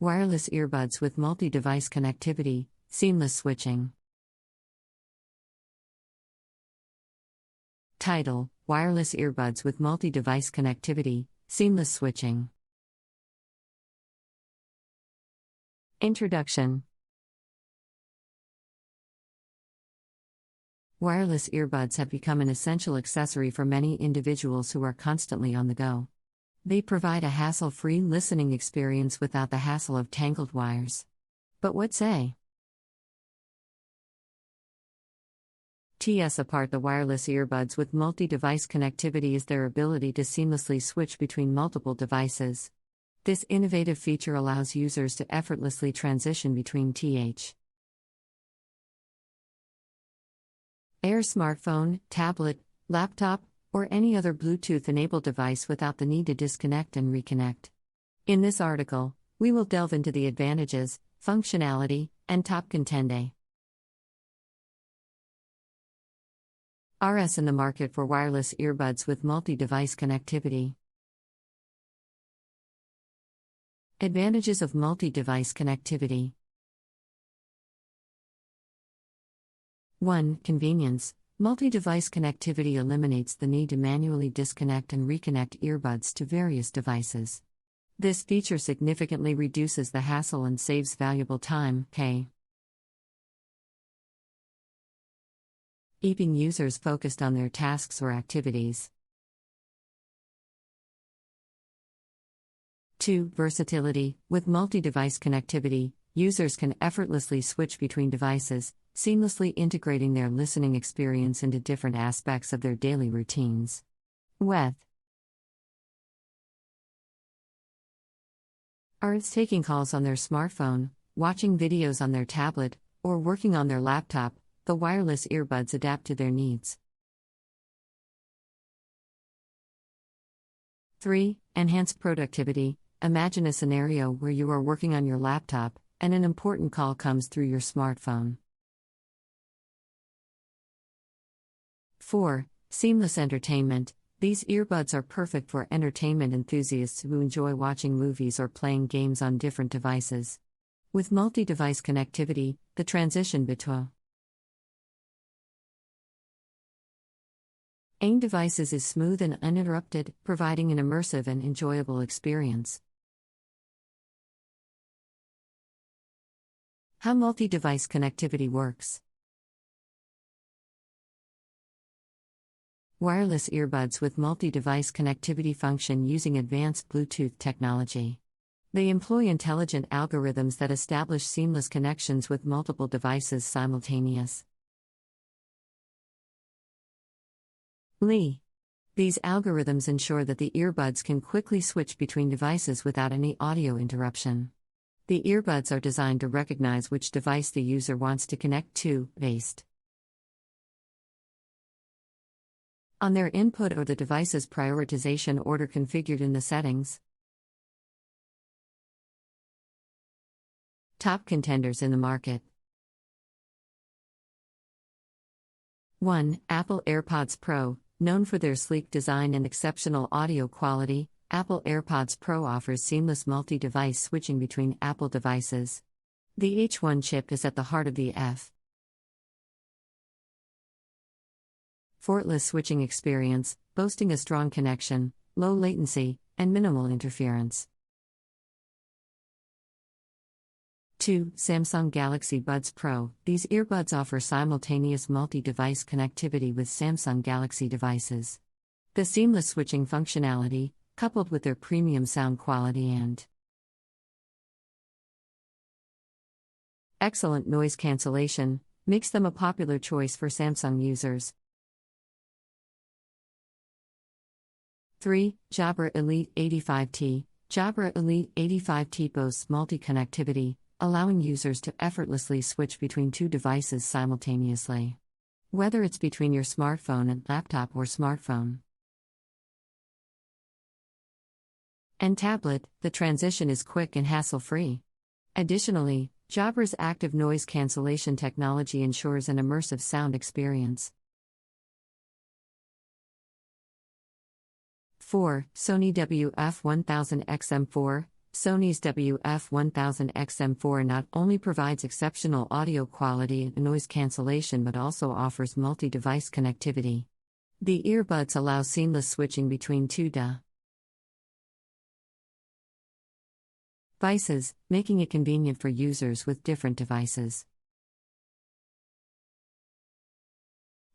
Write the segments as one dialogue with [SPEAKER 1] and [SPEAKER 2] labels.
[SPEAKER 1] Wireless earbuds with multi-device connectivity, seamless switching. Title: Wireless earbuds with multi-device connectivity, seamless switching. Introduction. Wireless earbuds have become an essential accessory for many individuals who are constantly on the go. They provide a hassle-free listening experience without the hassle of tangled wires. But what say? Apart the wireless earbuds with multi-device connectivity is their ability to seamlessly switch between multiple devices. This innovative feature allows users to effortlessly transition between Air smartphone, tablet, laptop, or any other Bluetooth-enabled device without the need to disconnect and reconnect. In this article, we will delve into the advantages, functionality, and top contende. RS in the market for wireless earbuds with multi-device connectivity. Advantages of multi-device connectivity. 1. Convenience. Multi-device connectivity eliminates the need to manually disconnect and reconnect earbuds to various devices. This feature significantly reduces the hassle and saves valuable time, keeping users focused on their tasks or activities. 2. Versatility. With multi-device connectivity, users can effortlessly switch between devices, seamlessly integrating their listening experience into different aspects of their daily routines. Taking calls on their smartphone, watching videos on their tablet, or working on their laptop, the wireless earbuds adapt to their needs. 3. Enhanced productivity. Imagine a scenario where you are working on your laptop, and an important call comes through your smartphone. 4. Seamless entertainment. These earbuds are perfect for entertainment enthusiasts who enjoy watching movies or playing games on different devices. With multi-device connectivity, the transition between devices is smooth and uninterrupted, providing an immersive and enjoyable experience. How multi-device connectivity works. Wireless earbuds with multi-device connectivity function using advanced Bluetooth technology. They employ intelligent algorithms that establish seamless connections with multiple devices simultaneously. These algorithms ensure that the earbuds can quickly switch between devices without any audio interruption. The earbuds are designed to recognize which device the user wants to connect to, based on their input or the device's prioritization order configured in the settings. Top contenders in the market. 1. Apple AirPods Pro. Known for their sleek design and exceptional audio quality, Apple AirPods Pro offers seamless multi-device switching between Apple devices. The H1 chip is at the heart of the effortless switching experience, boasting a strong connection, low latency, and minimal interference. 2. Samsung Galaxy Buds Pro. These earbuds offer simultaneous multi-device connectivity with Samsung Galaxy devices. The seamless switching functionality, coupled with their premium sound quality and excellent noise cancellation, makes them a popular choice for Samsung users. 3. Jabra Elite 85T. Jabra Elite 85T boasts multi-connectivity, allowing users to effortlessly switch between two devices simultaneously. Whether it's between your smartphone and laptop or smartphone and tablet, the transition is quick and hassle-free. Additionally, Jabra's active noise cancellation technology ensures an immersive sound experience. 4. Sony WF-1000XM4. Sony's WF-1000XM4 not only provides exceptional audio quality and noise cancellation but also offers multi-device connectivity. The earbuds allow seamless switching between two devices, making it convenient for users with different devices.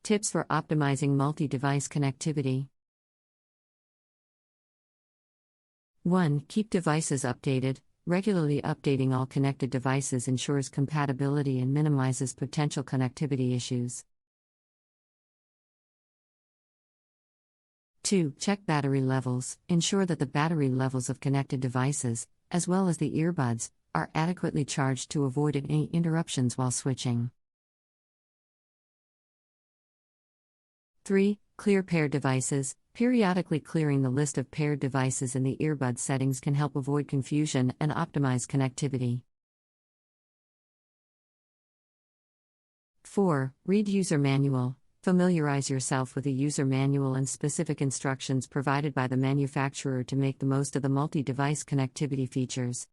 [SPEAKER 1] Tips for optimizing multi-device connectivity. 1. Keep devices updated. Regularly updating all connected devices ensures compatibility and minimizes potential connectivity issues. 2. Check battery levels. Ensure that the battery levels of connected devices, as well as the earbuds, are adequately charged to avoid any interruptions while switching. 3. Clear paired devices. Periodically clearing the list of paired devices in the earbud settings can help avoid confusion and optimize connectivity. 4. Read user manual. Familiarize yourself with the user manual and specific instructions provided by the manufacturer to make the most of the multi-device connectivity features.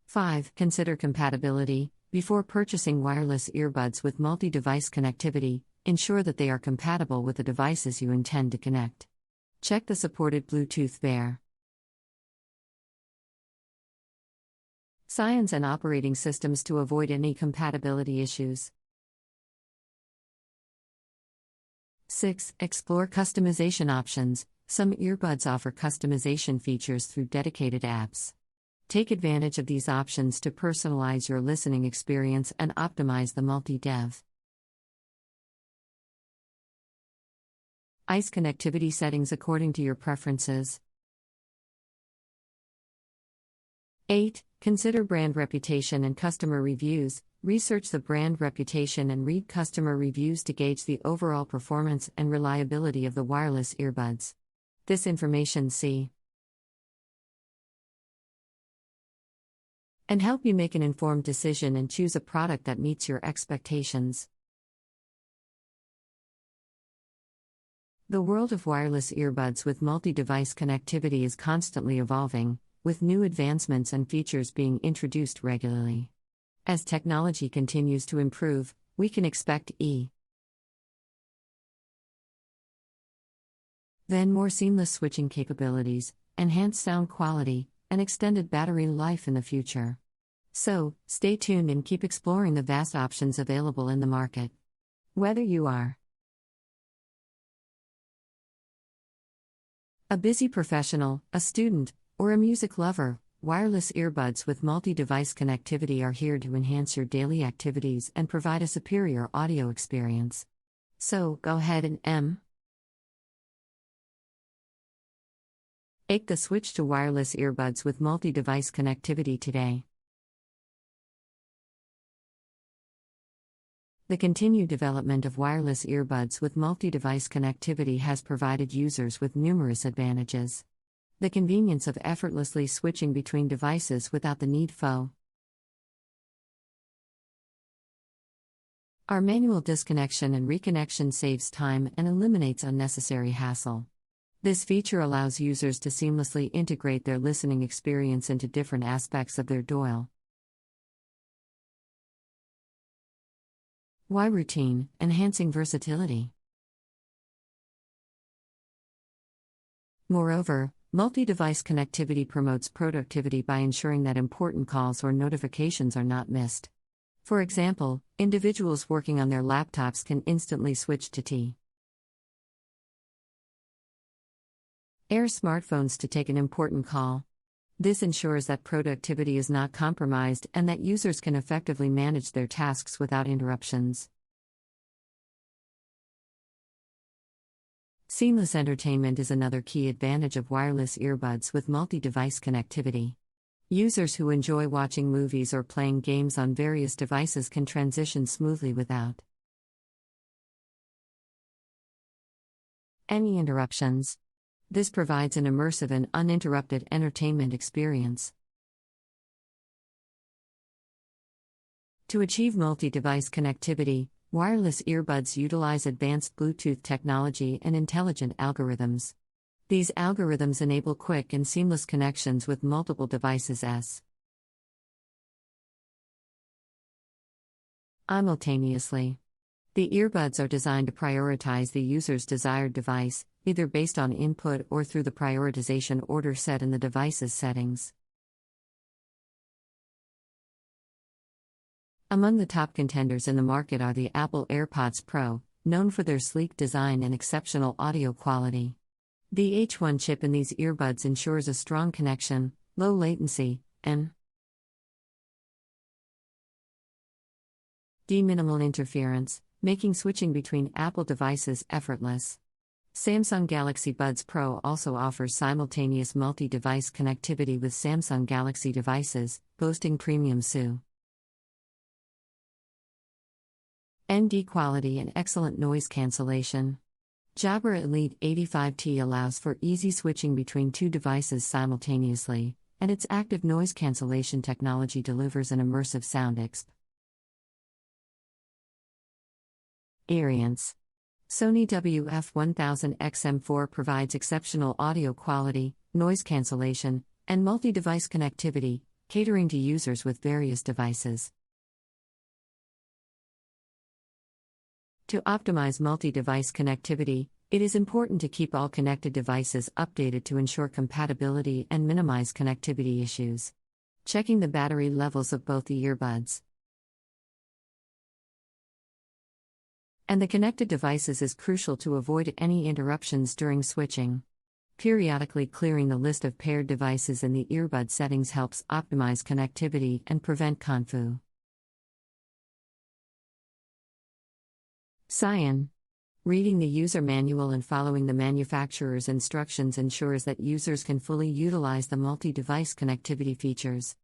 [SPEAKER 1] 5. Consider compatibility. Before purchasing wireless earbuds with multi-device connectivity, ensure that they are compatible with the devices you intend to connect. Check the supported Bluetooth pair. Science and operating systems to avoid any compatibility issues. 6. Explore customization options. Some earbuds offer customization features through dedicated apps. Take advantage of these options to personalize your listening experience and optimize the multi-dev. ICE connectivity settings according to your preferences. 8. Consider brand reputation and customer reviews. Research the brand reputation and read customer reviews to gauge the overall performance and reliability of the wireless earbuds. This information see and help you make an informed decision and choose a product that meets your expectations. The world of wireless earbuds with multi-device connectivity is constantly evolving, with new advancements and features being introduced regularly. As technology continues to improve, we can expect then more seamless switching capabilities, enhanced sound quality, and extended battery life in the future. So, stay tuned and keep exploring the vast options available in the market. Whether you are a busy professional, a student, or a music lover, wireless earbuds with multi-device connectivity are here to enhance your daily activities and provide a superior audio experience. So, go ahead and make the switch to wireless earbuds with multi-device connectivity today. The continued development of wireless earbuds with multi-device connectivity has provided users with numerous advantages. The convenience of effortlessly switching between devices without the need for our manual disconnection and reconnection saves time and eliminates unnecessary hassle. This feature allows users to seamlessly integrate their listening experience into different aspects of their doyle. Why routine, enhancing versatility? Moreover, multi-device connectivity promotes productivity by ensuring that important calls or notifications are not missed. For example, individuals working on their laptops can instantly switch to Air smartphones to take an important call. This ensures that productivity is not compromised and that users can effectively manage their tasks without interruptions. Seamless entertainment is another key advantage of wireless earbuds with multi-device connectivity. Users who enjoy watching movies or playing games on various devices can transition smoothly without any interruptions. This provides an immersive and uninterrupted entertainment experience. To achieve multi-device connectivity, wireless earbuds utilize advanced Bluetooth technology and intelligent algorithms. These algorithms enable quick and seamless connections with multiple devices simultaneously. The earbuds are designed to prioritize the user's desired device, either based on input or through the prioritization order set in the device's settings. Among the top contenders in the market are the Apple AirPods Pro, known for their sleek design and exceptional audio quality. The H1 chip in these earbuds ensures a strong connection, low latency, and minimal interference, making switching between Apple devices effortless. Samsung Galaxy Buds Pro also offers simultaneous multi-device connectivity with Samsung Galaxy devices, boasting premium ND quality and excellent noise cancellation. Jabra Elite 85T allows for easy switching between two devices simultaneously, and its active noise cancellation technology delivers an immersive sound experience. Sony WF-1000XM4 provides exceptional audio quality, noise cancellation, and multi-device connectivity, catering to users with various devices. To optimize multi-device connectivity, it is important to keep all connected devices updated to ensure compatibility and minimize connectivity issues. Checking the battery levels of both the earbuds and the connected devices is crucial to avoid any interruptions during switching. Periodically clearing the list of paired devices in the earbud settings helps optimize connectivity and prevent confu. Cyan. Reading the user manual and following the manufacturer's instructions ensures that users can fully utilize the multi-device connectivity features.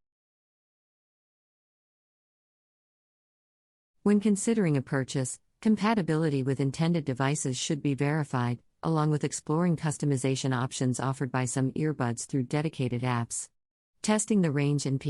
[SPEAKER 1] When considering a purchase, compatibility with intended devices should be verified, along with exploring customization options offered by some earbuds through dedicated apps. Testing the range and